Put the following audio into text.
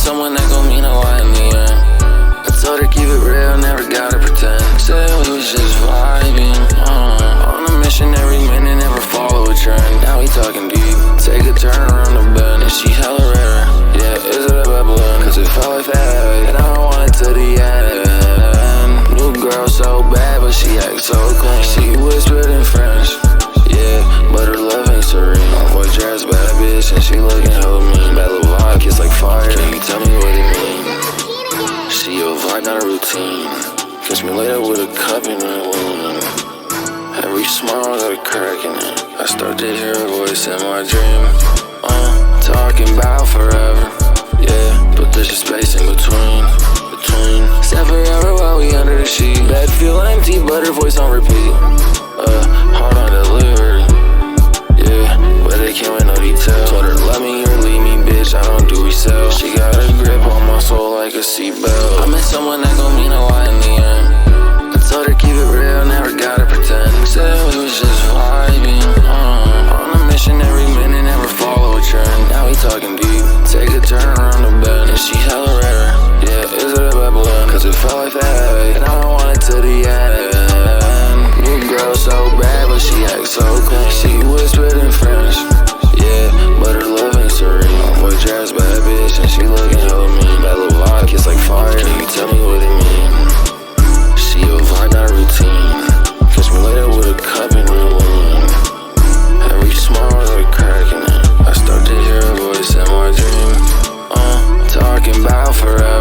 someone that gon' mean a lot in the end. I told her keep it real, never gotta pretend. Said we was just vibing, on a mission every minute, never follow a trend. Now we talking deep, take a turn around the bend, and she hella rare. Yeah, is it a Babylon? Cause it felt like that, and I don't want it to the end. New girl so bad, but she acts so clean. She whispered in French, yeah, but her love ain't serene. My boy dressed bad bitch, and she looking hella mean. Bad little vibe, kiss like fire, can you tell me what it mean? She a vibe, not a routine. Catch me later with a cup in her wound. Every smile got a crack in it. I start to hear a voice in my dream. Talking about forever, yeah, but there's just space in between. Said forever while we under the sheet. Bed feel empty, but her voice on repeat. Heart on delivery, yeah, but they can't wait no detail. Told her love me or leave me, bitch, I don't do resell. She got a grip on my soul like a seatbelt. I met someone that gon' mean a lot in the end. I told her keep it real, never gotta pretend. Said we was just vibing, on a mission every minute, never follow a trend. Now we talking deep, take a turn around the bend, and she hella rare. Yeah, is it a Babylon? Cause it felt like that, and I don't want it to the end. New girl so bad, but she acts so clean. She whispered in French, yeah, but her love ain't serene. My boy dressed bad bitch, and she looking hella mean. That little vibe, kiss like fire, can you tell me what it mean? She a vibe, not a routine. Catch me later with a cup in her wound. Every smile got a crack in it. I start to hear a voice in my dream. Talking about forever.